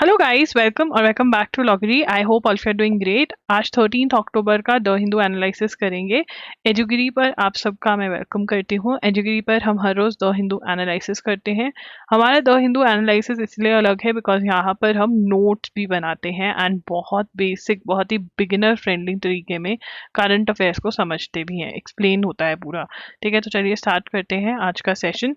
Hello guys, welcome और welcome back to लॉगरी। I hope all you are doing great. आज 13 अक्टूबर का the Hindu analysis करेंगे। एजुगिरी पर आप सबका मैं वेलकम करती हूँ। एजुगिरी पर हम हर रोज़ द हिंदू एनालिसिस करते हैं। हमारा द हिंदू एनालिसिस इसलिए अलग है बिकॉज यहाँ पर हम नोट्स भी बनाते हैं एंड बहुत बेसिक, बहुत ही बिगिनर फ्रेंडली तरीके में करंट अफेयर्स को समझते भी हैं। एक्सप्लेन होता है पूरा। ठीक है, तो चलिए स्टार्ट करते हैं आज का session.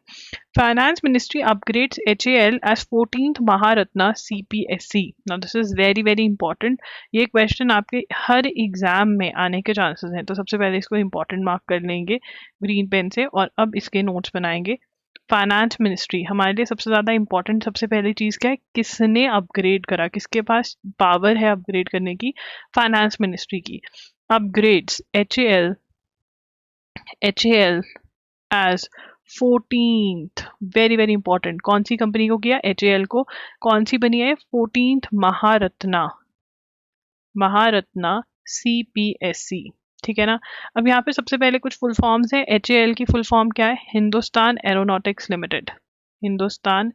Finance Ministry upgrades HAL as 14th Maharatna CPSC. Now this is very important. ये क्वेश्चन आपके हर एग्जाम में आने के चांसेस हैं, तो सबसे पहले इसको इम्पोर्टेंट मार्क कर लेंगे ग्रीन पेन से और अब इसके नोट्स बनाएंगे। फाइनेंस मिनिस्ट्री हमारे लिए सबसे ज़्यादा इम्पोर्टेंट, सबसे पहली चीज़ क्या है, किसने अपग्रेड करा, किसके पास पावर है अपग्रेड करने की? फाइनेंस मिनिस्ट्री की। Upgrades H A L as 14th, very important. कौन सी कंपनी को किया? एच को। कौन सी बनी है? 14th Maharatna CPSC। ठीक है ना। अब यहाँ पे सबसे पहले कुछ फुल फॉर्म्स हैं। एच की फुल फॉर्म क्या है? Hindustan aeronautics limited. Hindustan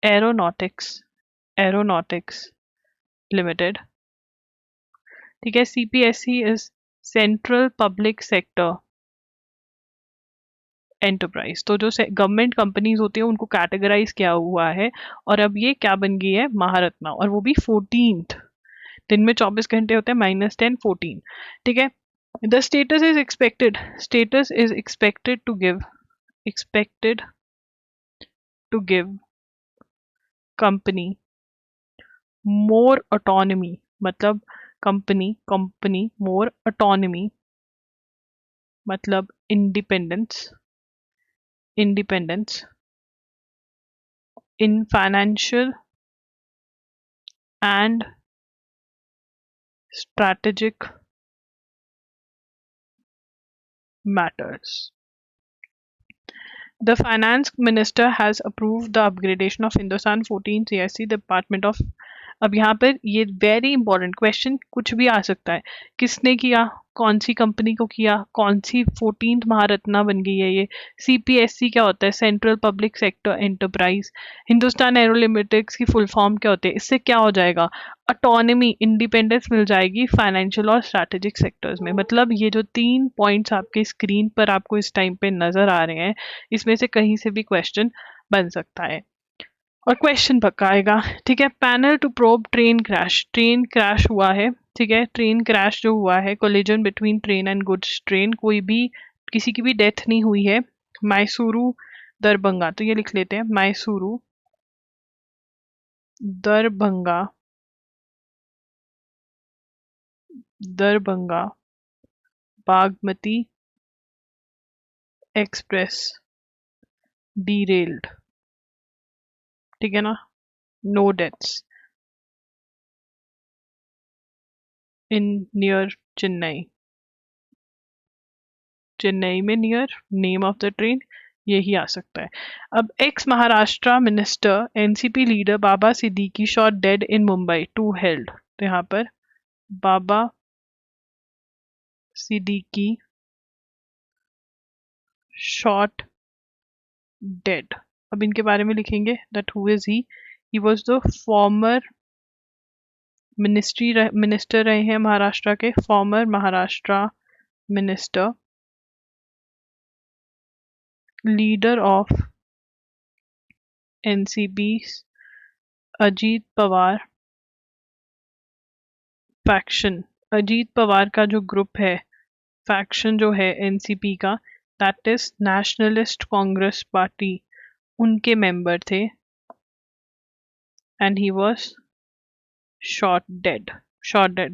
aeronautics limited. ठीक है। CPSC is central public sector enterprise. तो जो गवर्नमेंट कंपनीज होती है उनको कैटेगराइज किया हुआ है और अब ये क्या बन गई है? महारत्ना। और वो भी 14th। दिन में 24 घंटे होते हैं, -10 14। ठीक है। The status is expected to give company more autonomy. मतलब कंपनी मोर ऑटोनॉमी मतलब independence in financial and strategic matters. The finance minister has approved the upgradation of Hindustan 14 CSC Department of। अब यहाँ पर ये वेरी इंपॉर्टेंट क्वेश्चन कुछ भी आ सकता है। किसने किया? कौन सी कंपनी को किया? कौन सी 14th महारत्ना बन गई है ये? CPSC क्या होता है? Central public sector enterprise. Hindustan एरोलिमिटिक्स की फुल फॉर्म क्या होती है? इससे क्या हो जाएगा? ऑटोनॉमी, इंडिपेंडेंस मिल जाएगी फाइनेंशियल और स्ट्रैटेजिक सेक्टर्स में। मतलब ये जो 3 पॉइंट्स आपके स्क्रीन पर आपको इस टाइम पे नजर आ रहे हैं, इसमें से कहीं से भी क्वेश्चन बन सकता है और क्वेश्चन पक्का आएगा। ठीक है। Panel to probe train crash हुआ है। ठीक है। ट्रेन क्रैश जो हुआ है, collision between train and goods train, कोई भी किसी की भी डेथ नहीं हुई है। मैसूरू दरभंगा, तो ये लिख लेते हैं, मैसूरू दरभंगा बागमती एक्सप्रेस डीरेल्ड। ठीक है ना। No deaths in near Chennai में near name of the train यही आ सकता है। अब ex Maharashtra minister NCP leader Baba Siddique shot dead in Mumbai, two held. तो यहाँ पर बाबा सिद्दीकी शॉट डेड। अब इनके बारे में लिखेंगे that who is he was the former minister रहे हैं महाराष्ट्र के, former Maharashtra minister, leader of NCP Ajit Pawar faction. Ajit Pawar का जो ग्रुप है, फैक्शन जो है एनसीपी का, दैट इज नेशनलिस्ट कांग्रेस पार्टी, उनके मेंबर थे and he was shot dead.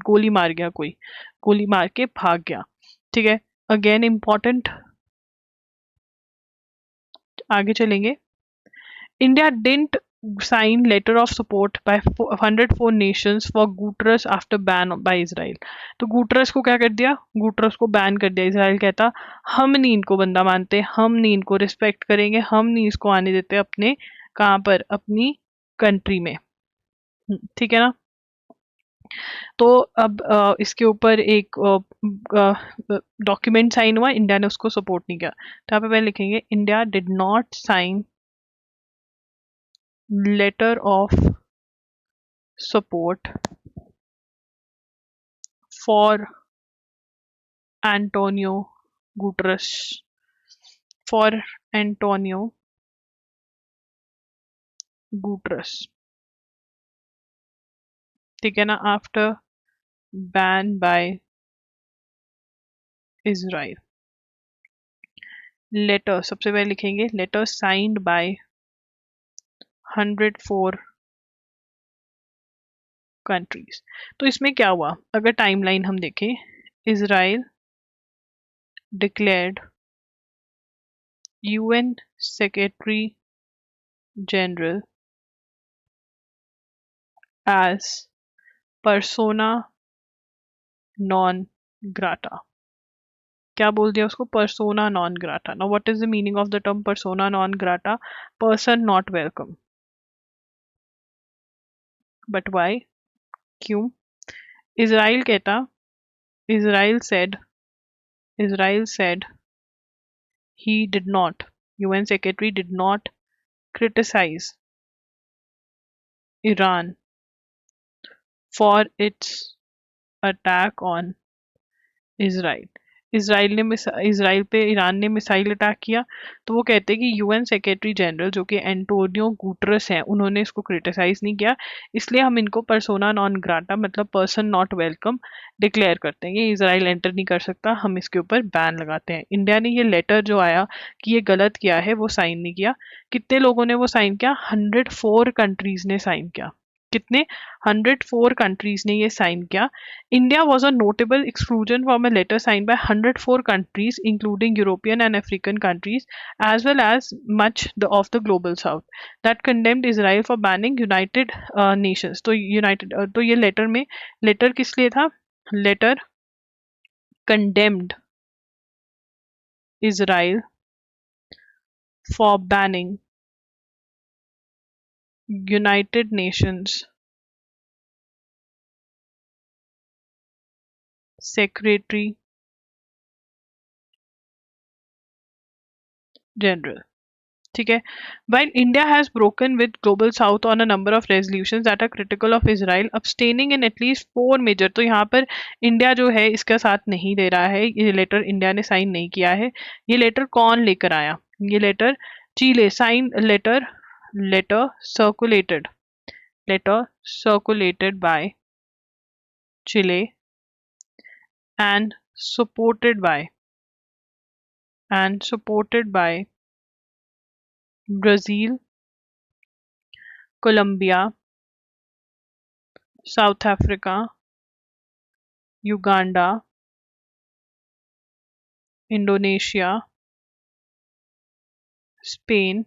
गोली मार गया, कोई गोली मार के भाग गया। ठीक है। अगेन इंपॉर्टेंट, आगे चलेंगे। India didn't sign letter of support by 104 nations for Guterres after ban by Israel। तो गुटरस को क्या कर दिया? गुटरस को बैन कर दिया। इसराइल कहता हम नहीं इनको बंदा मानते, हम नहीं इनको रिस्पेक्ट करेंगे, हम नहीं इसको आने देते अपने, कहाँ पर? अपनी कंट्री में। ठीक है ना। तो अब इसके ऊपर एक डॉक्यूमेंट साइन हुआ, इंडिया ने उसको सपोर्ट नहीं किया। तो यहाँ पे पहले लिखेंगे India did not sign letter of support for Antonio Guterres, for Antonio Guterres, ठीक है ना, after ban by Israel. Letter सबसे पहले लिखेंगे लेटर साइंड बाय 104 कंट्रीज। तो इसमें क्या हुआ, अगर टाइमलाइन हम देखें, Israel declared UN secretary general as persona non grata. क्या बोल दिया उसको, persona non grata. Now what is the meaning of the term persona non grata? Person not welcome. But why, क्यों? इजराइल कहता, Israel said he did not, UN secretary did not criticize Iran for its attack on Israel. Israel पे Iran ने missile attack किया, तो वो कहते हैं कि यूएन सेक्रेटरी जनरल जो कि एंटोनियो गुटरस हैं, उन्होंने इसको क्रिटिसाइज नहीं किया, इसलिए हम इनको पर्सोना नॉन ग्राटा मतलब पर्सन नॉट वेलकम डिक्लेयर करते हैं। ये इसराइल एंटर नहीं कर सकता, हम इसके ऊपर बैन लगाते हैं। इंडिया ने ये लेटर जो आया कि ये गलत किया है वो साइन नहीं किया। कितने लोगों ने वो साइन किया? 104 कंट्रीज ने साइन किया। कितने? 104 कंट्रीज ने ये साइन किया। India was a notable exclusion from a letter sign by 104 countries including European and African countries as well as much of the global south that condemned Israel for banning United Nations। तो united तो ये letter में, letter किस लिए था? Letter condemned Israel for banning United Nations Secretary General। ठीक है, while India has broken with Global South on a number of resolutions that are critical of Israel, abstaining in at least 4 major। तो यहाँ पर India जो है इसका साथ नहीं दे रहा है, ये लेटर इंडिया ने साइन नहीं किया है। ये लेटर कौन लेकर आया? ये letter Chile sign, letter circulated, letter circulated by Chile and supported by Brazil, Colombia, South Africa, Uganda, Indonesia, Spain,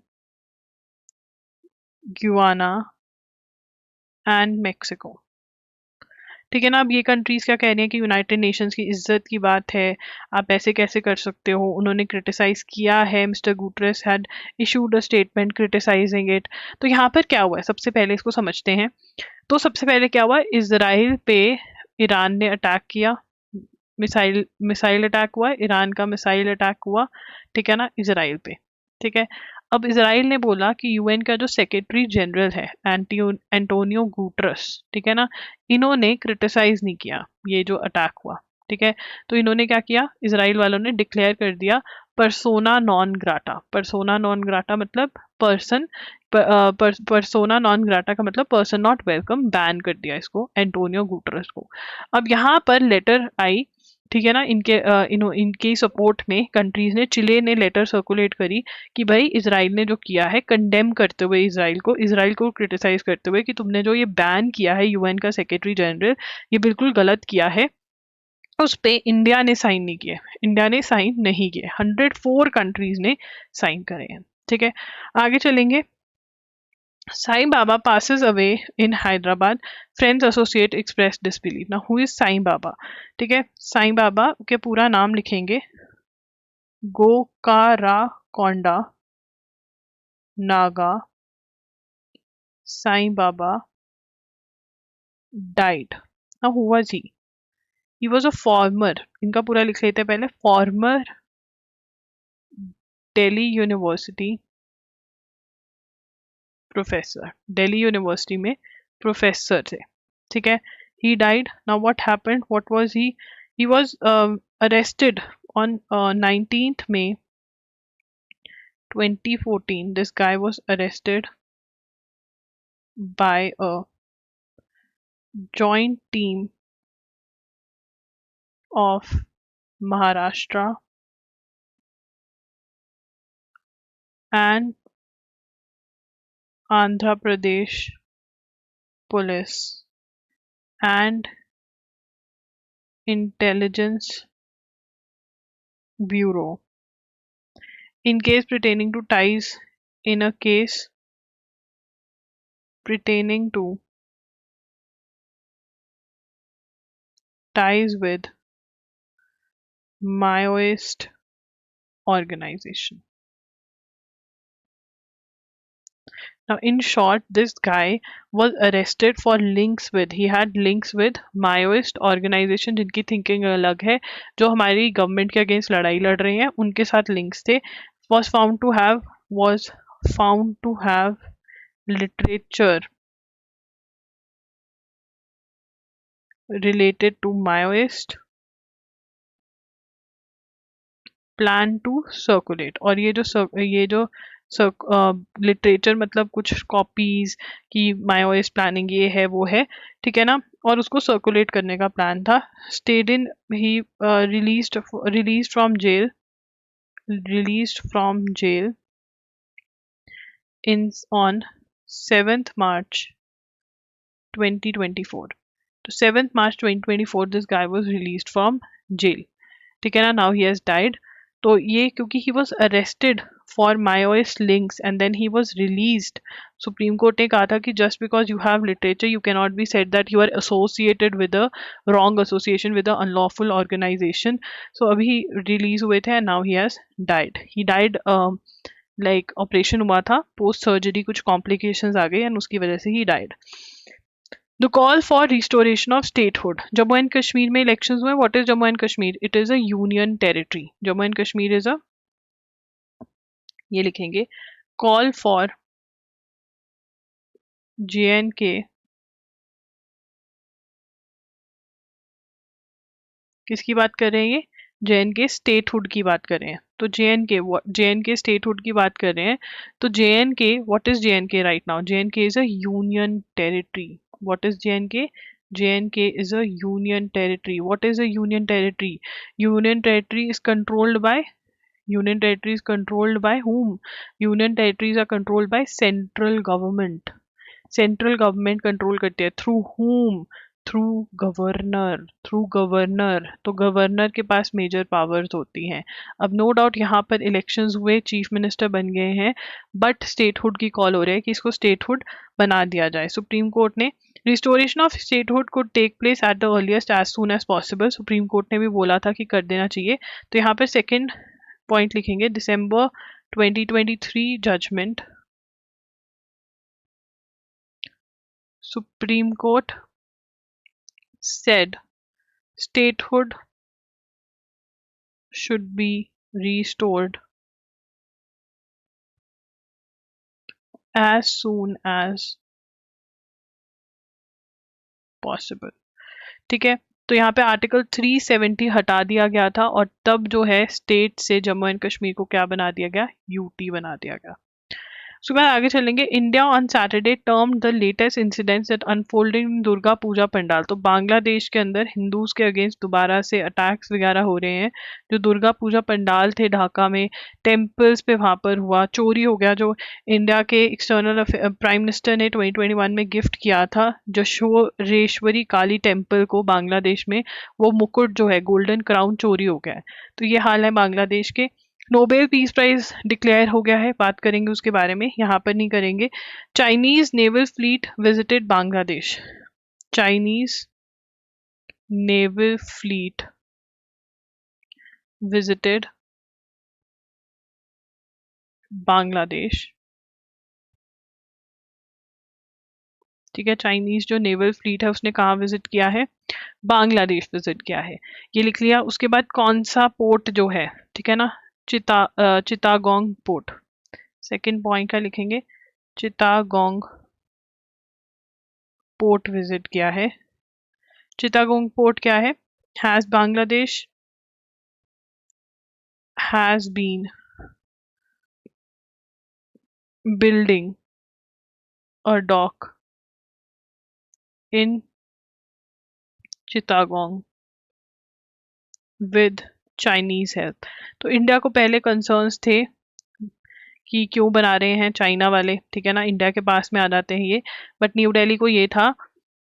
Guyana and Mexico. ठीक है ना, अब ये कंट्रीज क्या कह रही हैं कि यूनाइटेड नेशंस की इज्जत की बात है, आप ऐसे कैसे कर सकते हो। उन्होंने क्रिटिसाइज किया है, mister Guterres had issued a statement criticising it. तो यहाँ पर क्या हुआ है, सबसे पहले इसको समझते हैं। तो सबसे पहले क्या हुआ, इसराइल पे ईरान ने अटैक किया, मिसाइल अटैक हुआ, ईरान का मिसाइल अटैक हुआ, ठीक है ना, इसराइल पे। ठीक है, अब इसराइल ने बोला कि यूएन का जो सेक्रेटरी जनरल है एंटोनियो गुटरस, ठीक है ना, इन्होंने क्रिटिसाइज नहीं किया ये जो अटैक हुआ। ठीक है, तो इन्होंने क्या किया, इसराइल वालों ने डिक्लेयर कर दिया persona non grata. Persona non grata मतलब पर्सन, पर्सोना नॉन ग्राटा का मतलब पर्सन नॉट वेलकम, बैन कर दिया इसको, एंटोनियो गुटरस को। अब यहाँ पर लेटर आई, ठीक है ना, इनके सपोर्ट में कंट्रीज ने, चिले ने लेटर सर्कुलेट करी कि भाई इसराइल ने जो किया है, कंडेम करते हुए इसराइल को क्रिटिसाइज करते हुए कि तुमने जो ये बैन किया है यूएन का सेक्रेटरी जनरल, ये बिल्कुल गलत किया है। उस पे इंडिया ने साइन नहीं किए, इंडिया ने साइन नहीं किए, 104 कंट्रीज ने साइन करे हैं। ठीक है, आगे चलेंगे। Sai Baba passes away in Hyderabad. Friends associate express disbelief. Now who is Sai Baba? ठीक है, साईं बाबा के पूरा नाम लिखेंगे गोकाराकोंडा Naga Sai Baba died. Now who was he? He was a former, इनका पूरा लिख लेते हैं पहले, former Delhi university professor. Delhi university में प्रोफेसर थे, ठीक है. He died. Now what happened, what was he was arrested on 19th May 2014. This guy was arrested by a joint team of Maharashtra and Andhra Pradesh police and intelligence bureau in case pertaining to ties in a case pertaining to ties with Maoist organization. Now, in short, this guy was arrested for links with, he had links with Maoist organization जिनकी thinking अलग है, जो हमारी government के against लड़ाई लड़ रहे हैं, उनके साथ links थे. Was found to have literature related to Maoist plan to circulate. और ये जो लिटरेचर मतलब कुछ कॉपीज की मायोइस्ट प्लानिंग ये है वो है, ठीक है ना, और उसको सर्कुलेट करने का प्लान था. Stayed in he released from jail in on 7th March 2024. तो 7th March 2024 this guy was released from jail, ठीक है ना. Now he has died. तो ये क्योंकि he was arrested for Maoist links and then he was released, Supreme court ने कहा था कि just because you have literature you can not be said that you are associated with a wrong association with a unlawful organisation. So अभी release हुए थे and now he has died. He died like operation हुआ था, post surgery कुछ complications आ गए and उसकी वजह से he died. The call for restoration of statehood. Jammu and Kashmir में elections हुए. What is Jammu and Kashmir? It is a union territory. Jammu and Kashmir is a, ये लिखेंगे, call for J&K. किसकी बात कर रहे हैं ये? J&K statehood की बात कर रहे हैं. तो J&K statehood की बात कर रहे हैं. तो J&K, what is J&K right now? J&K is a union territory. What is J&K? J&K is a union territory. What is a union territory? Union territory is controlled by whom? Union territories are controlled by central government. Central government control करती है. Through whom? Through governor. तो governor के पास major powers होती हैं. अब no doubt यहाँ पर elections हुए, चीफ मिनिस्टर बन गए हैं, बट स्टेटहुड की कॉल हो रही है कि इसको स्टेटहुड बना दिया जाए. सुप्रीम कोर्ट ने रिस्टोरेशन ऑफ स्टेटहुड को take place at the earliest as soon as possible. Supreme court ने भी बोला था कि कर देना चाहिए. तो यहाँ पर सेकेंड पॉइंट लिखेंगे, दिसंबर 2023 judgement. Supreme Court said statehood should be restored as soon as possible. ठीक है. तो यहाँ पे आर्टिकल 370 हटा दिया गया था और तब जो है स्टेट से जम्मू एंड कश्मीर को क्या बना दिया गया? यूटी बना दिया गया. उसके बाद आगे चलेंगे. India on Saturday term the latest incidents that unfolding in Durga Puja pandal. तो बांग्लादेश के अंदर हिंदूज के अगेंस्ट दोबारा से अटैक्स वगैरह हो रहे हैं. जो दुर्गा पूजा पंडाल थे ढाका में, टेम्पल्स पे वहाँ पर हुआ, चोरी हो गया. जो इंडिया के एक्सटर्नल प्राइम मिनिस्टर ने 2021 में गिफ्ट किया था जशोरेश्वरी काली टेम्पल को बांग्लादेश में, वो मुकुट जो है गोल्डन क्राउन चोरी हो गया है. तो ये हाल है बांग्लादेश के. नोबेल पीस प्राइज डिक्लेयर हो गया है, बात करेंगे उसके बारे में, यहाँ पर नहीं करेंगे. Chinese naval fleet visited Bangladesh. Chinese naval fleet visited Bangladesh. ठीक है. चाइनीज जो नेवल फ्लीट है उसने कहाँ विजिट किया है? बांग्लादेश विजिट किया है. ये लिख लिया. उसके बाद कौन सा पोर्ट जो है, ठीक है ना, चितागोंग पोर्ट. सेकंड पॉइंट का लिखेंगे चितागोंग पोर्ट विजिट किया है? चिटागोंग पोर्ट क्या है? Has Bangladesh has been building a dock in Chittagong with Chinese help. तो इंडिया को पहले कंसर्न्स थे कि क्यों बना रहे हैं चाइना वाले, ठीक है ना, इंडिया के पास में आ जाते हैं ये। बट न्यू दिल्ली को ये था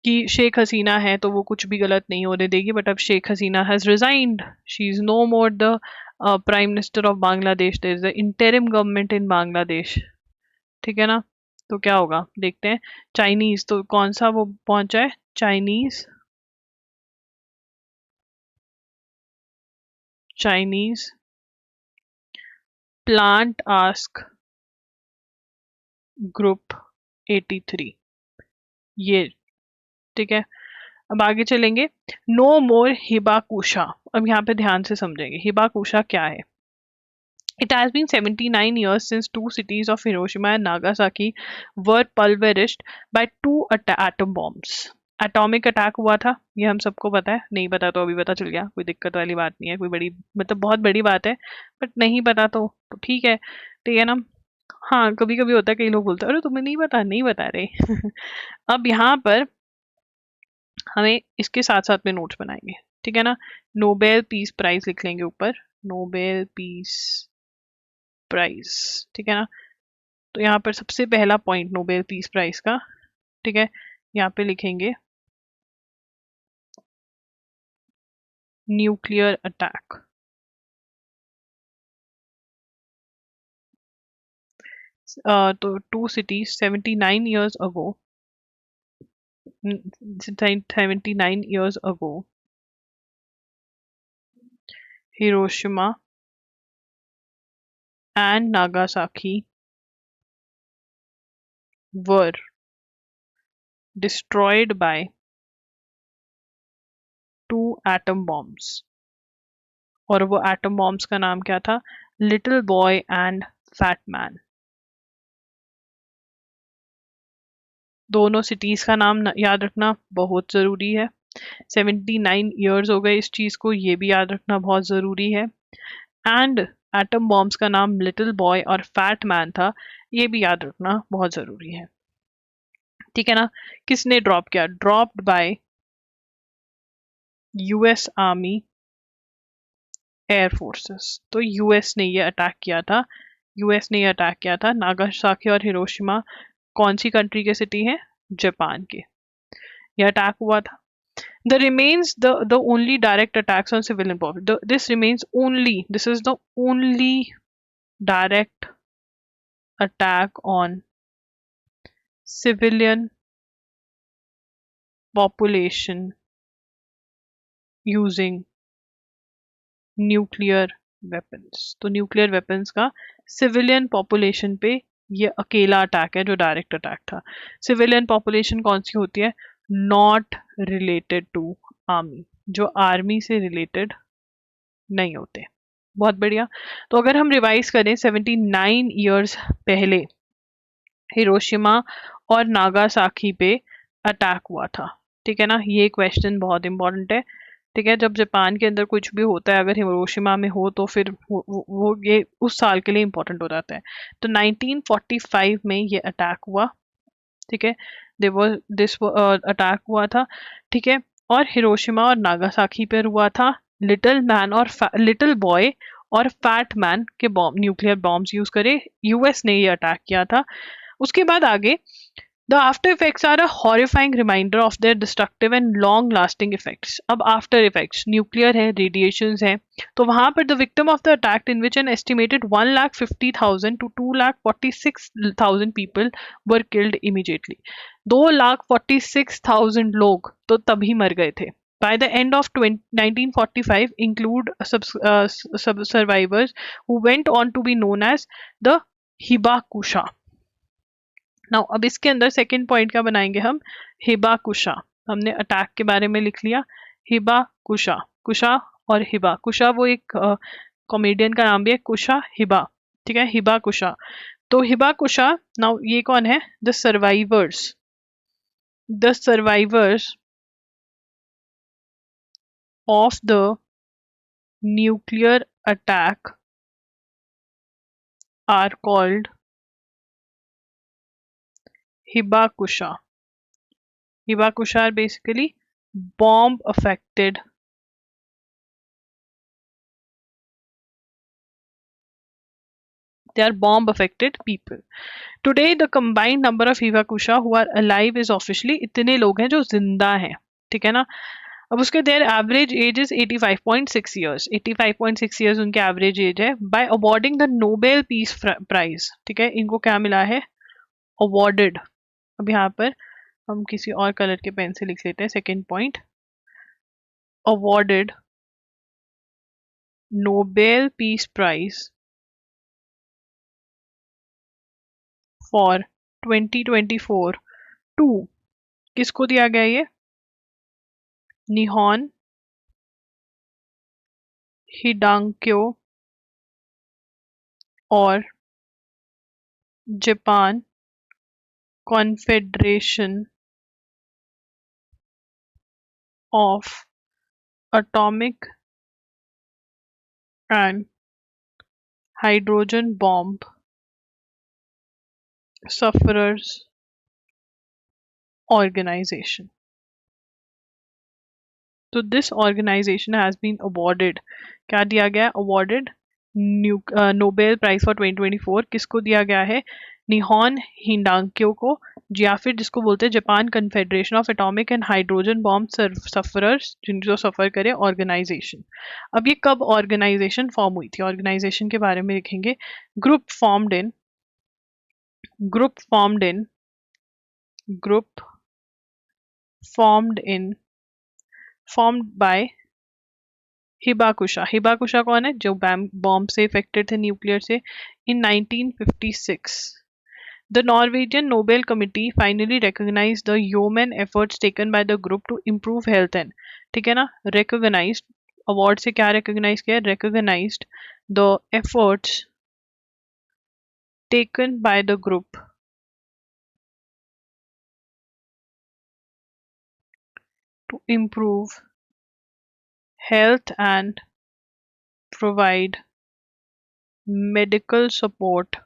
कि शेख हसीना है तो वो कुछ भी गलत नहीं होने देगी। बट अब Sheikh Hasina has resigned, she is no more the prime minister of Bangladesh, there is the interim government in Bangladesh, ठीक है ना। तो क्या होगा देखते हैं। चाइनीज, तो कौन सा वो पहुंचा है? चाइनीज प्लांट आस्क ग्रुप 83, ये ठीक है। अब आगे चलेंगे। नो मोर हिबाकुशा। अब यहाँ पे ध्यान से समझेंगे हिबाकुशा क्या है। It has been 79 years since two cities of Hiroshima and Nagasaki were pulverized by two atom bombs. Atomic attack हुआ था, ये हम सबको पता है। नहीं पता तो अभी पता चल गया, कोई दिक्कत वाली बात नहीं है, कोई बड़ी मतलब बहुत बड़ी बात है। बट नहीं पता तो ठीक है, ठीक है ना। हाँ, कभी कभी होता है, कई लोग बोलते हैं अरे तुम्हें नहीं पता, नहीं बता रहे। अब यहाँ पर हमें इसके साथ साथ में नोट्स बनाएंगे, ठीक है ना। नोबेल पीस प्राइज लिख लेंगे ऊपर, नोबेल पीस प्राइज, ठीक है ना। तो यहाँ पर सबसे पहला पॉइंट नोबेल पीस प्राइज का, ठीक है, यहाँ पे लिखेंगे न्यूक्लियर अटैक। तो two cities 79 years ago, 79 years ago, Hiroshima and Nagasaki were destroyed by two atom bombs। और वो एटम बॉम्ब्स का नाम क्या था? Little boy and fat man. दोनों सिटीज का नाम याद रखना बहुत जरूरी है। 79 years हो गए इस चीज को, ये भी याद रखना बहुत जरूरी है। एंड एटम बॉम्ब्स का नाम लिटिल बॉय और फैट मैन था, ये भी याद रखना बहुत जरूरी है, ठीक है ना। किसने ड्रॉप किया? Dropped bye US army air forces. तो यूएस ने ये अटैक किया था, यूएस ने ये अटैक किया था। नागासाकी और हिरोशिमा कौन सी कंट्री के सिटी है? जापान के। ये अटैक हुआ था। The remains the only direct attacks on civilian property. This remains only. This is the only direct attack on civilian population using nuclear weapons. तो न्यूक्लियर वेपन्स का civilian population पे ये अकेला अटैक है जो डायरेक्ट अटैक था। Civilian population कौन सी होती है? नॉट रिलेटेड टू आर्मी, जो आर्मी से रिलेटेड नहीं होते। बहुत बढ़िया। तो अगर हम रिवाइज करें, 79 years पहले हिरोशिमा और नागासाकी पे अटैक हुआ था, ठीक है ना। ये क्वेश्चन बहुत इंपॉर्टेंट है, ठीक है। जब जापान के अंदर कुछ भी होता है, अगर हिरोशिमा में हो तो फिर वो ये उस साल के लिए इंपॉर्टेंट हो जाता है। तो 1945 में ये अटैक हुआ, ठीक है। दिस अटैक हुआ था, ठीक है। और हिरोशिमा और नागासाकी पर हुआ था। लिटिल बॉय और फैट मैन के बॉम्ब, न्यूक्लियर बॉम्ब्स यूज करे यूएस ने ये अटैक किया था। उसके बाद आगे The after effects are a horrifying reminder of their destructive and long-lasting effects. अब after effects nuclear है, radiations है, तो वहाँ पर the victim of the attack in which an estimated 1,50,000 to 2,46,000 people were killed immediately. 2,46,000 लोग तो तभी मर गए थे। By the end of 1945, include survivors who went on to be known as the Hibakusha. Now अब इसके अंदर सेकंड पॉइंट क्या बनाएंगे हम? हिबाकुशा। हमने अटैक के बारे में लिख लिया, हिबाकुशा। कुशा और हिबा, कुशा वो एक कॉमेडियन का नाम भी है, कुशा हिबा, ठीक है, हिबाकुशा। तो हिबाकुशा, नाउ ये कौन है? The survivors The survivors of the nuclear attack are called Hibakusha. Hibakusha are basically bomb affected. They are bomb affected people. Today the combined number of Hibakusha who are alive is officially इतने लोग हैं जो जिंदा हैं, ठीक है ना. अब उसके their average age is 85.6 years. 85.6 years उनके एवरेज एज है. By awarding the Nobel peace prize, ठीक है, इनको क्या मिला है, अवॉर्डेड. अब यहाँ पर हम किसी और कलर के पेन से लिख लेते हैं. Second point, awarded Nobel peace prize for 2024 to, किसको दिया गया ये, निहॉन हिडांक्यो और Japan confederation of atomic and hydrogen bomb sufferers organization. So this organization has been awarded, क्या दिया गया, awarded नोबेल प्राइज फॉर 2024. किसको दिया गया है, निहॉन हिडांक्यो को, या फिर जिसको बोलते हैं Japan confederation of atomic and hydrogen bomb sufferers, जिनको सफर करे, ऑर्गेनाइजेशन. अब ये कब ऑर्गेनाइजेशन फॉर्म हुई थी, ऑर्गेनाइजेशन के बारे में लिखेंगे. Group formed in group formed by hibakusha. Hibakusha कौन है, जो बॉम्ब से इफेक्टेड थे, न्यूक्लियर से, इन 1956. The Norwegian Nobel Committee finally recognized the yeoman efforts taken by the group to improve health and, ठीक है ना, recognized, award से क्या recognize किया, recognized the efforts taken by the group to improve health and provide medical support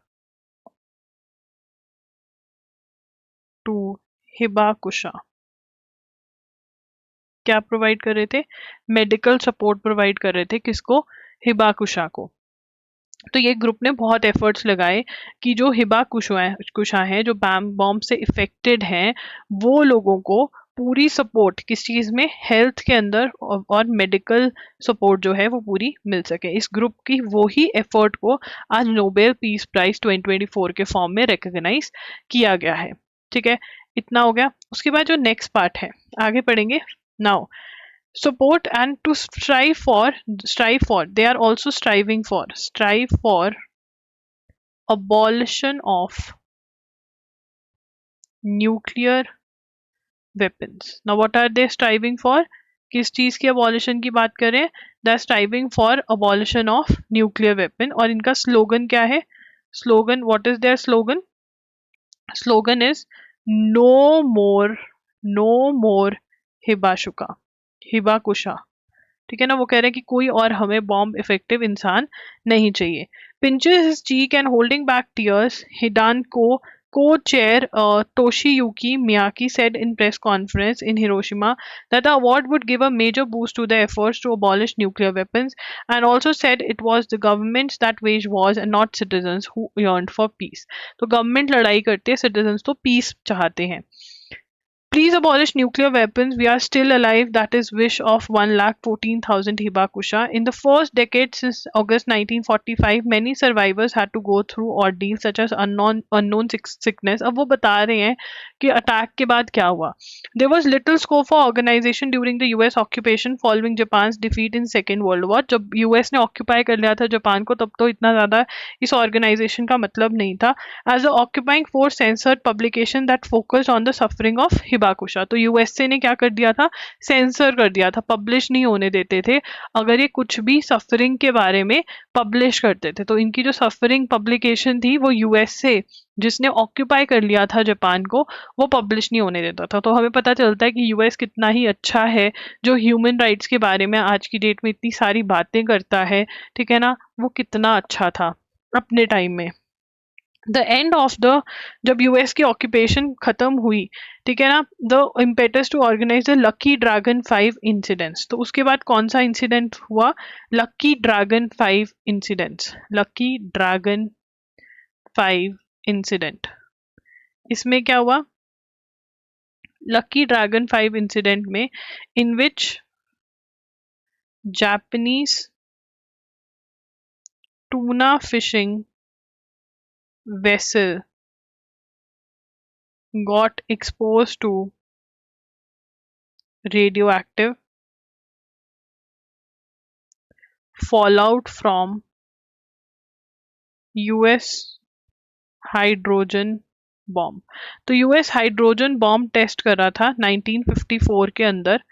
to hibakusha. क्या provide कर रहे थे, मेडिकल सपोर्ट प्रोवाइड कर रहे थे, किसको, हिबाकुशा को. तो ये ग्रुप ने बहुत एफर्ट्स लगाए कि जो हिबाकुशा है, जो बॉम्ब से इफेक्टेड हैं, वो लोगों को पूरी सपोर्ट किस चीज में, हेल्थ के अंदर, और मेडिकल सपोर्ट जो है वो पूरी मिल सके. इस ग्रुप की वो ही एफर्ट को आज नोबेल पीस प्राइज 2024 के फॉर्म में रिकॉग्नाइज किया गया है. ठीक है, इतना हो गया. उसके बाद जो नेक्स्ट पार्ट है, आगे पढ़ेंगे. Now support and to strive for, they are also strive for abolition of nuclear weapons. Now what are they striving for, किस चीज की abolition की बात करें, they are striving for abolition of nuclear weapon. और इनका स्लोगन क्या है, slogan, what is their slogan, slogan is no more hibakusha. ठीक है ना, वो कह रहे हैं कि कोई और हमें बॉम्ब इफेक्टिव इंसान नहीं चाहिए. Pinches his cheek and holding back tears, co-chair Toshiyuki Miyake said in press conference in Hiroshima that the award would give a major boost to the efforts to abolish nuclear weapons, and also said it was the governments that waged wars and not citizens who yearned for peace. तो government लड़ाई करते हैं, citizens तो piece चाहते हैं. Please abolish nuclear weapons. We are still alive. That is wish of 1,14,000 Hibakusha. In the first decade since August 1945, many survivors had to go through ordeals such as unknown sickness. अब वो बता रहे हैं कि attack के बाद क्या हुआ. There was little scope for organization during the US occupation following Japan's defeat in Second World War. जब US ने ऑक्यूपाई कर लिया था जापान को, तब तो इतना ज़्यादा इस ऑर्गेनाइजेशन का मतलब नहीं था. As the occupying force censored publication that focused on the suffering of hibakusha. तो यूएसए ने क्या कर दिया था, सेंसर कर दिया था, पब्लिश नहीं होने देते थे अगर ये कुछ भी सफरिंग के बारे में पब्लिश करते थे। तो इनकी जो सफरिंग पब्लिकेशन थी वो यूएसए जिसने ऑक्यूपाई कर लिया था जापान को, वो पब्लिश नहीं होने देता था। तो हमें पता चलता है कि यूएस कितना ही अच्छा है, जो ह्यूमन राइट्स के बारे में आज की डेट में इतनी सारी बातें करता है, ठीक है ना, वो कितना अच्छा था अपने टाइम में। द एंड ऑफ द, जब यूएस की ऑक्यूपेशन खत्म हुई, ठीक है ना, the impetus to organise the Lucky Dragon 5 incidents. तो उसके बाद कौन सा इंसिडेंट हुआ, Lucky Dragon 5 incidents, Lucky Dragon 5 incident. इसमें क्या हुआ, लकी ड्रैगन 5 इंसिडेंट में, in which Japanese tuna fishing vessel got exposed to radioactive fallout from US hydrogen bomb. तो यूएस हाइड्रोजन बॉम्ब टेस्ट कर रहा था 1954 के अंदर,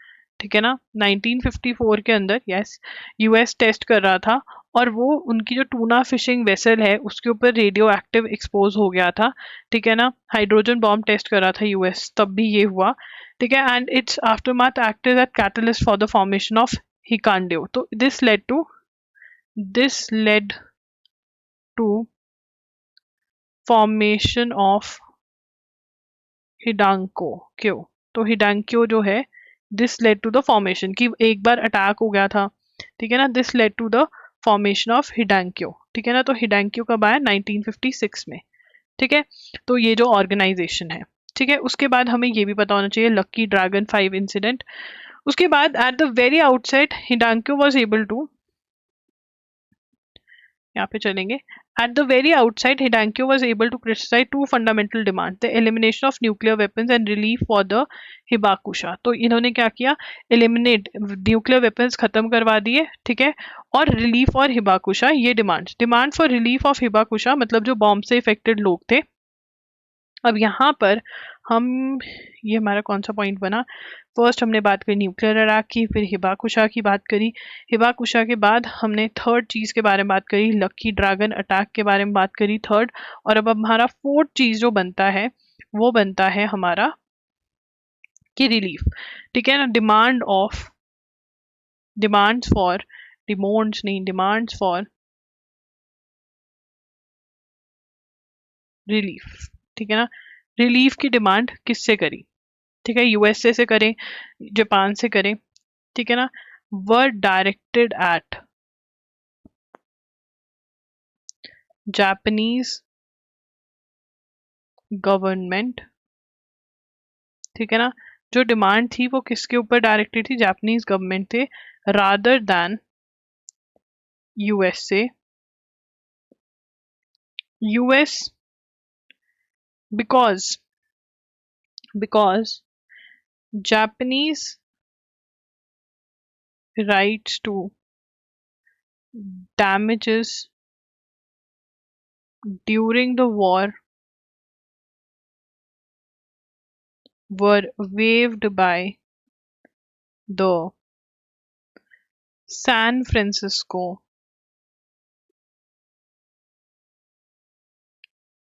ठीक है ना, 1954 के अंदर, यस, यूएस टेस्ट कर रहा था, और वो उनकी जो टूना फिशिंग वेसल है उसके ऊपर रेडियो एक्टिव एक्सपोज हो गया था, ठीक है ना, हाइड्रोजन बॉम्ब टेस्ट कर रहा था यूएस, तब भी ये हुआ, ठीक है। And its aftermath acted as catalyst for the formation of हिकांडियो। तो this led to formation of Hidankyo क्यों। तो हिडांक्यो जो है, this led to the formation, कि एक बार अटैक हो गया था, ठीक है ना, this led to the formation of Hidankyo, ठीक है ना। तो हिडांक्यो कब आया, 1956 में, ठीक है। तो ये जो ऑर्गेनाइजेशन है, ठीक है। उसके बाद हमें ये भी पता होना चाहिए लकी ड्रैगन 5 इंसिडेंट। उसके बाद at the very outset Hidankyo was able to, यहाँ पे चलेंगे, at the very outside Hidankyo was able to criticize two fundamental demands, the elimination of nuclear weapons and relief for the hibakusha. तो इन्होंने क्या किया, eliminate nuclear weapons खत्म करवा दिए, ठीक है, और रिलीफ और हिबाकुशा, ये demand for relief of hibakusha मतलब जो बॉम्ब से इफेक्टेड लोग थे। अब यहाँ पर हम, ये हमारा कौन सा पॉइंट बना, फर्स्ट हमने बात करी न्यूक्लियर अटैक की, फिर हिबाकुशा की बात करी, हिबाकुशा के बाद हमने थर्ड चीज़ के बारे में बात करी, लकी ड्रैगन अटैक के बारे में बात करी थर्ड, और अब हमारा फोर्थ चीज़ जो बनता है वो बनता है हमारा कि रिलीफ, ठीक है ना, डिमांड्स फॉर रिलीफ, ठीक है ना, रिलीफ की डिमांड किससे करी, ठीक है, यूएसए से करें, जापान से करें, ठीक है ना, वर डायरेक्टेड एट जापानीज गवर्नमेंट, ठीक है ना, जो डिमांड थी वो किसके ऊपर डायरेक्टेड थी, जापानीज गवर्नमेंट थे, rather than USA, US, because Japanese rights to damages during the war were waived by the San Francisco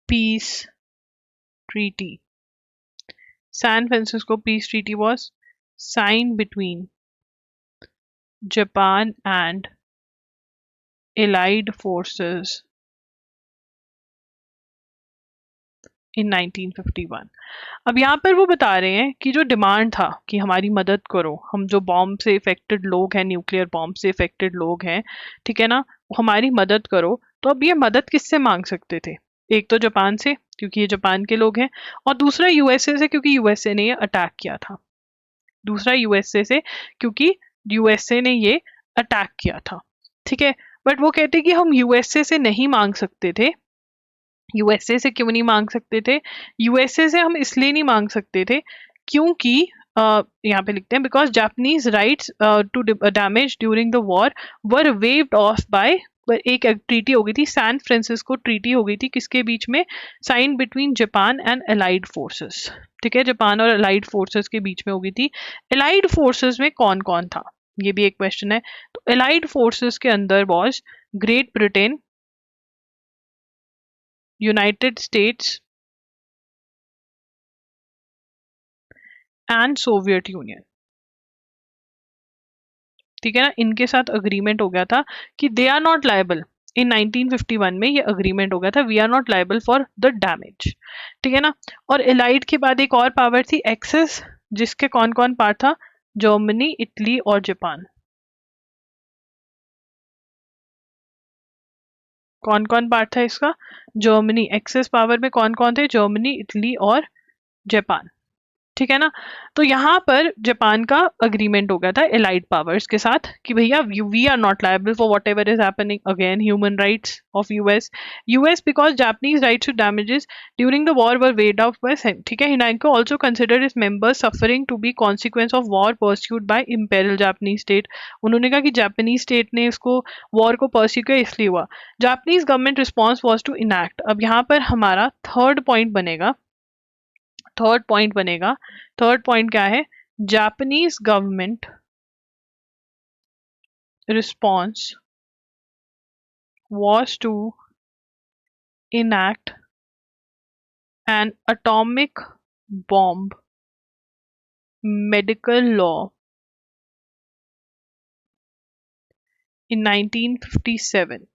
Peace Treaty. San Francisco Peace Treaty was signed between Japan and Allied forces in 1951। अब यहाँ पर वो बता रहे हैं कि जो demand था कि हमारी मदद करो, हम जो बॉम्ब से इफेक्टेड लोग हैं, न्यूक्लियर बॉम्ब से इफेक्टेड लोग हैं, ठीक है ना, हमारी मदद करो। तो अब ये मदद किससे मांग सकते थे, एक तो जापान से क्योंकि ये जापान के लोग हैं, और दूसरा यूएसए से क्योंकि यूएसए ने ये अटैक किया था, दूसरा यूएसए से क्योंकि यूएसए ने ये अटैक किया था, ठीक है। बट वो कहते कि हम यूएसए से नहीं मांग सकते थे। यूएसए से क्यों नहीं मांग सकते थे, यूएसए से हम इसलिए नहीं मांग सकते थे क्योंकि यहाँ पे लिखते हैं because Japanese rights to damage during the war were waived off by पर एक ट्रीटी हो गई थी, सैन फ्रांसिस्को ट्रीटी हो गई थी, किसके बीच में? Sign between Japan and allied forces. ठीक है, जापान और अलाइड फोर्सेस के बीच में हो गई थी। अलाइड फोर्सेस में कौन कौन था, ये भी एक क्वेश्चन है। तो अलाइड फोर्सेस के अंदर was great Britain, United states and Soviet union. ठीक है ना, इनके साथ अग्रीमेंट हो गया था कि they are not liable. In 1951 में ये अग्रीमेंट हो गया था, we are not liable for the damage. ठीक है ना। और एलाइड के बाद एक और पावर थी एक्सेस, जिसके कौन कौन पार्ट था? जर्मनी, इटली और जापान। कौन कौन पार्ट था इसका? जर्मनी। एक्सेस पावर में कौन कौन थे? जर्मनी, इटली और जापान। ठीक है ना। तो यहाँ पर जापान का अग्रीमेंट हो गया था एलाइड पावर्स के साथ कि भैया we are not liable for whatever is happening. Again human rights of US because Japanese rights to damages during the war were waived off by same. ठीक है, Hidankyo also considered is members suffering to be consequence of war pursued by imperial Japanese state. उन्होंने कहा कि Japanese state ने इसको war को pursue किया इसलिए हुआ। Japanese government response was to enact. अब यहाँ पर हमारा थर्ड पॉइंट बनेगा। थर्ड पॉइंट क्या है? Japanese government response was to enact an atomic bomb medical law in 1957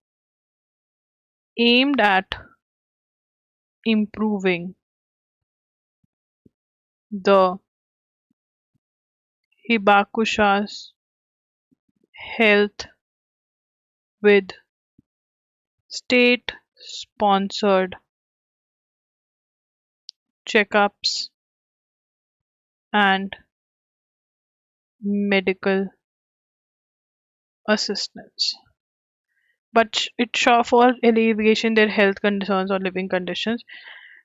aimed at improving the Hibakusha's health with state-sponsored checkups and medical assistance. But it saw for alleviation their health concerns or living conditions.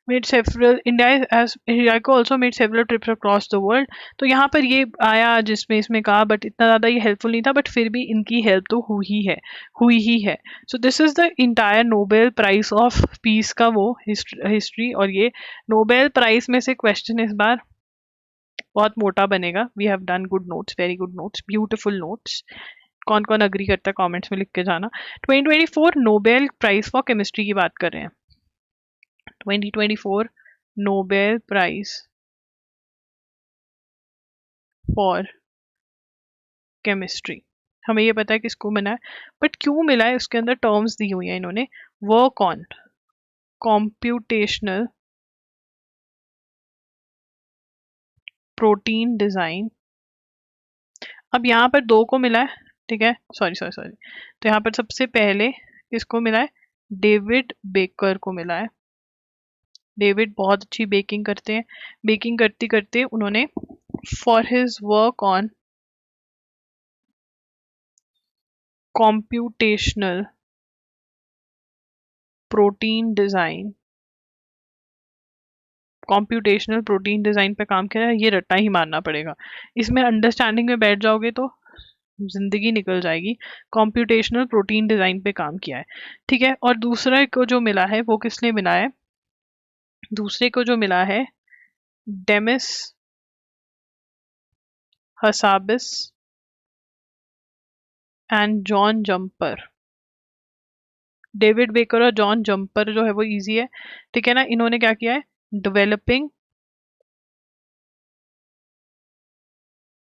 Made several India as Hiraiko also made several trips across the world. तो यहाँ पर ये आया जिसमें इसमें कहा, but इतना ज़्यादा ये हेल्पफुल नहीं था, बट फिर भी इनकी हेल्प तो हुई ही है। So this is the entire Nobel prize of peace का वो हिस्ट्री। और ये नोबेल प्राइज में से क्वेश्चन इस बार बहुत मोटा बनेगा। We have done good notes, very good notes, beautiful notes. कौन कौन अग्री करता है कमेंट्स में लिख के जाना। 2024 नोबेल प्राइज फॉर केमिस्ट्री की बात कर रहे हैं। 2024 नोबेल प्राइज फॉर केमिस्ट्री, हमें ये पता है किसको मिला है, बट क्यों मिला है उसके अंदर टर्म्स दी हुई है इन्होंने। Work on computational protein design. अब यहाँ पर दो को मिला है। ठीक है, सॉरी, तो यहाँ पर सबसे पहले किसको मिला है? डेविड बेकर को मिला है। डेविड बहुत अच्छी बेकिंग करते हैं। बेकिंग करते करते उन्होंने for his work on computational protein design, computational protein design पे काम किया है। ये रट्टा ही मारना पड़ेगा, इसमें अंडरस्टैंडिंग में बैठ जाओगे तो जिंदगी निकल जाएगी। कॉम्प्यूटेशनल प्रोटीन डिजाइन पे काम किया है। ठीक है, और दूसरे को जो मिला है वो किसने मिला है? दूसरे को जो मिला है Demis Hassabis and John jumper. David baker और जॉन जम्पर जो है वो इजी है। ठीक है ना, इन्होंने क्या किया है? Developing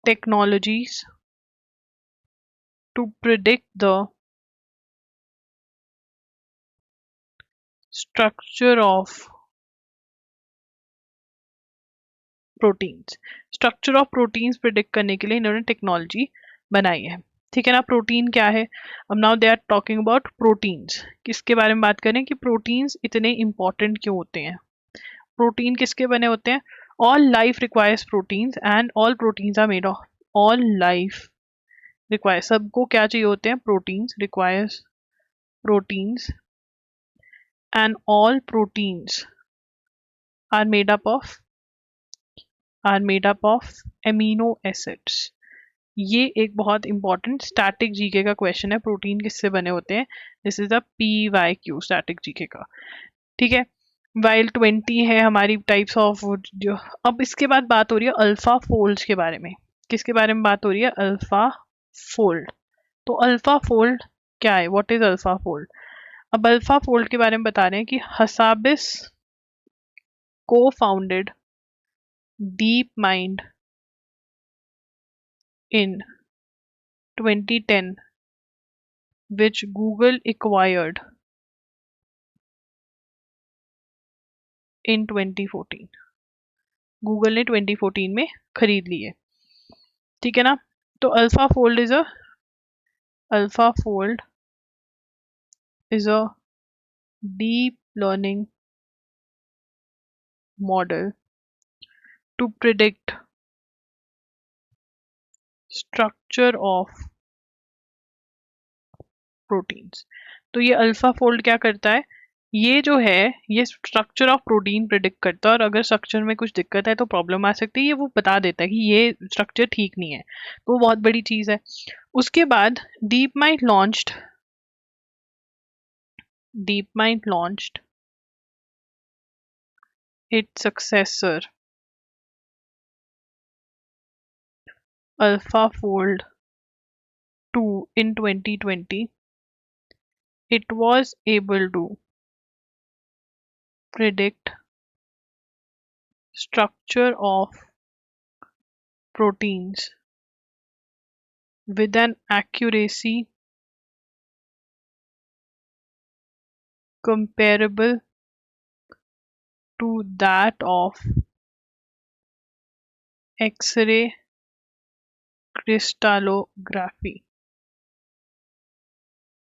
technologies to predict the structure of proteins. Structure of proteins predict करने के लिए इन्होंने टेक्नोलॉजी बनाई है। ठीक है ना। प्रोटीन क्या है? अब now they are talking about proteins. किसके बारे में बात करें कि प्रोटीन्स इतने इंपॉर्टेंट क्यों होते हैं? प्रोटीन किसके बने होते हैं? All life requires proteins and all proteins are made of. All life require, सबको क्या चाहिए होते हैं? Proteins requires proteins and all proteins are made up of amino acids। ये एक बहुत इंपॉर्टेंट स्टैटिक जीके का क्वेश्चन है, प्रोटीन किससे बने होते हैं। This is a PYQ static GK का, ठीक है। वाइल 20 है हमारी टाइप्स ऑफ जो। अब इसके बाद बात हो रही है अल्फा फोल्ड्स के बारे में। किसके बारे में बात हो रही है? Alpha fold. तो अल्फा फोल्ड क्या है? What is alpha fold? अब अल्फा फोल्ड के बारे में बता रहे हैं कि हसाबिस को founded deep mind in 2010 which Google acquired in 2014। Google ने 2014 में खरीद ली है, ठीक है ना। तो alpha fold is a deep learning model to predict structure of proteins. तो ये अल्फा फोल्ड क्या करता है? ये जो है ये स्ट्रक्चर ऑफ प्रोटीन प्रिडिक्ट करता है, और अगर स्ट्रक्चर में कुछ दिक्कत है तो प्रॉब्लम आ सकती है, ये वो बता देता है कि ये स्ट्रक्चर ठीक नहीं है। तो बहुत बड़ी चीज है। उसके बाद deep mind launched its successor AlphaFold 2 in 2020. It was able to predict structure of proteins with an accuracy comparable to that of X-ray crystallography।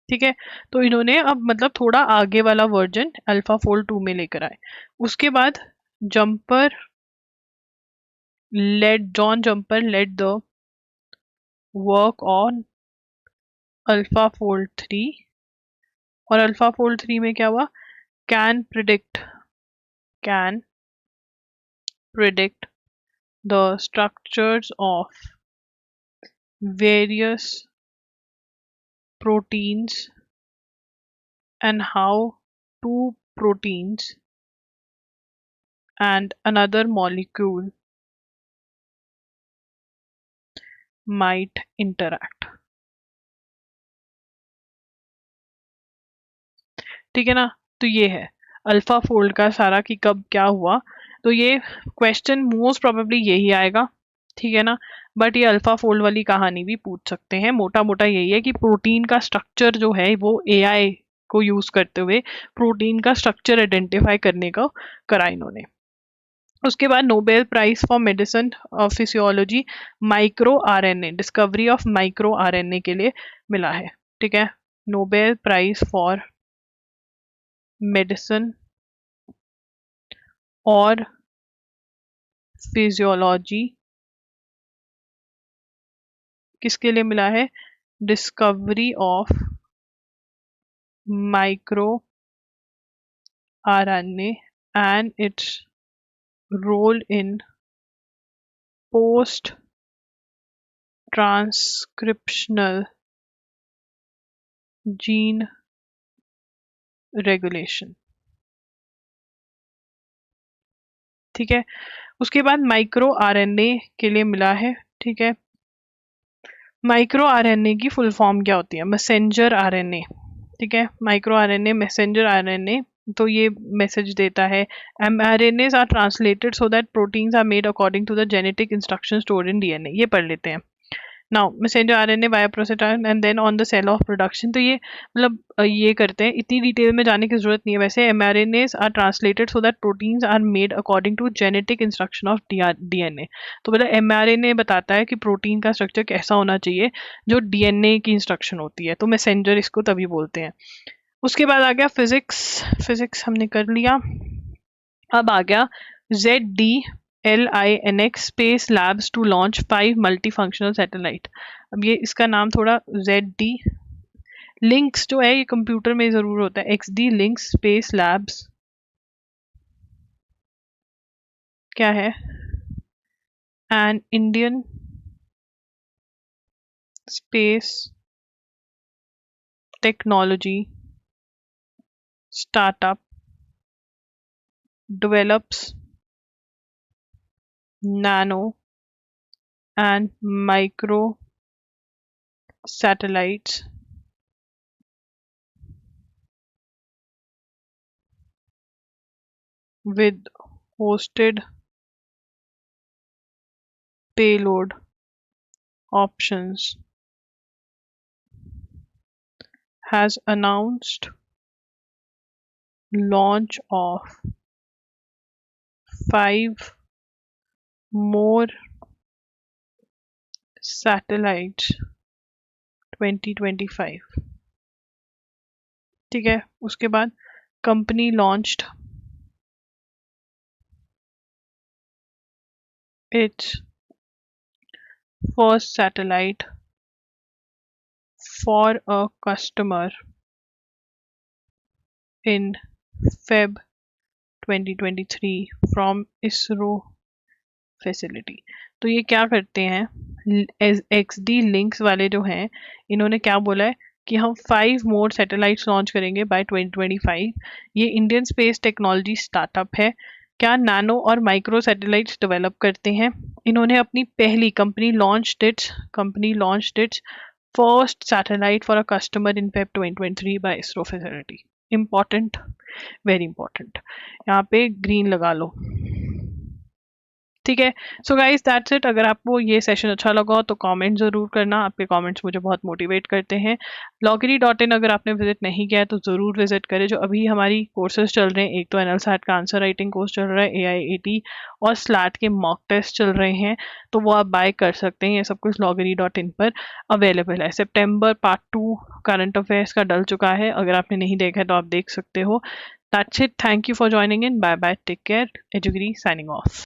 ठीक है। तो इन्होंने अब मतलब थोड़ा आगे वाला वर्जन अल्फा फोल्ड 2 में लेकर आए। उसके बाद John Jumper led the work on alpha fold 3। और अल्फा फोल्ड 3 में क्या हुआ? Can predict the structures of various proteins and how two proteins and another molecule might interact। ठीक है ना। तो ये है अल्फा फोल्ड का सारा कि कब क्या हुआ। तो ये क्वेश्चन मोस्ट प्रोबेबली यही आएगा, ठीक है ना। बट ये अल्फा फोल्ड वाली कहानी भी पूछ सकते हैं। मोटा मोटा यही है कि प्रोटीन का स्ट्रक्चर जो है वो एआई को यूज करते हुए प्रोटीन का स्ट्रक्चर आइडेंटिफाई करने का करा इन्होंने। उसके बाद Nobel prize for medicine of physiology micro RNA, discovery of micro RNA के लिए मिला है, ठीक है। नोबेल प्राइज फॉर मेडिसिन और फिजियोलॉजी किसके लिए मिला है? Discovery of micro RNA and its role in post transcriptional gene regulation, ठीक है। उसके बाद माइक्रो आरएनए के लिए मिला है, ठीक है। माइक्रो आरएनए की फुल फॉर्म क्या होती है? मैसेंजर आरएनए, ठीक है। Micro RNA messenger RNA. तो ये मैसेज देता है mRNAs are translated so that proteins are made according to the genetic instruction stored in DNA. ये पढ़ लेते हैं। Now messenger RNA via process and then on the cell of production. तो ये मतलब ये करते हैं, इतनी डिटेल में जाने की जरूरत नहीं है। वैसे mRNAs are translated so that proteins are made according to genetic instruction of DNA. तो मतलब mRNA बताता है कि प्रोटीन का स्ट्रक्चर कैसा होना चाहिए जो डीएनए की इंस्ट्रक्शन होती है। तो मैसेंजर इसको तभी बोलते हैं। उसके बाद आ गया फिजिक्स हमने कर लिया। अब आ गया ZDLINX space labs to launch 5 multi functional satellite. अब ये इसका नाम थोड़ा ZD लिंक्स जो है ये कंप्यूटर में जरूर होता है। XD लिंक्स स्पेस लैब्स क्या है? An Indian space technology startup develops nano and micro satellites with hosted payload options, has announced launch of 5 more satellites 2025। ठीक है, उसके बाद company launched its first satellite for a customer in Feb 2023 from ISRO facility. तो ये क्या करते हैं, XD links वाले जो हैं, इन्होंने क्या बोला है कि हम 5 मोर सैटेलाइट्स लॉन्च करेंगे बाय 2025। ये इंडियन स्पेस टेक्नोलॉजी स्टार्टअप है। क्या नैनो और माइक्रो सैटेलाइट्स डेवलप करते हैं। इन्होंने अपनी पहली company launched its first satellite for a customer in Feb 2023 by ISRO facility. Important, very important, यहाँ पे ग्रीन लगा लो। ठीक है, सो गाइज दैट्स इट। अगर आपको ये सेशन अच्छा लगा हो तो कमेंट ज़रूर करना, आपके कमेंट्स मुझे बहुत मोटिवेट करते हैं। loggery.in अगर आपने विजिट नहीं किया है तो ज़रूर विजिट करें। जो अभी हमारी कोर्सेज चल रहे हैं, एक तो एनएलसैट का आंसर राइटिंग कोर्स चल रहा है, AIAT और स्लैट के मॉक टेस्ट चल रहे हैं, तो वो आप बाय कर सकते हैं। ये सब कुछ loggery.in पर अवेलेबल है। सितंबर पार्ट 2 करंट अफेयर्स का डल चुका है, अगर आपने नहीं देखा है तो आप देख सकते हो। That's it, thank you for joining in, bye bye, take care, एजुगिरी साइनिंग ऑफ।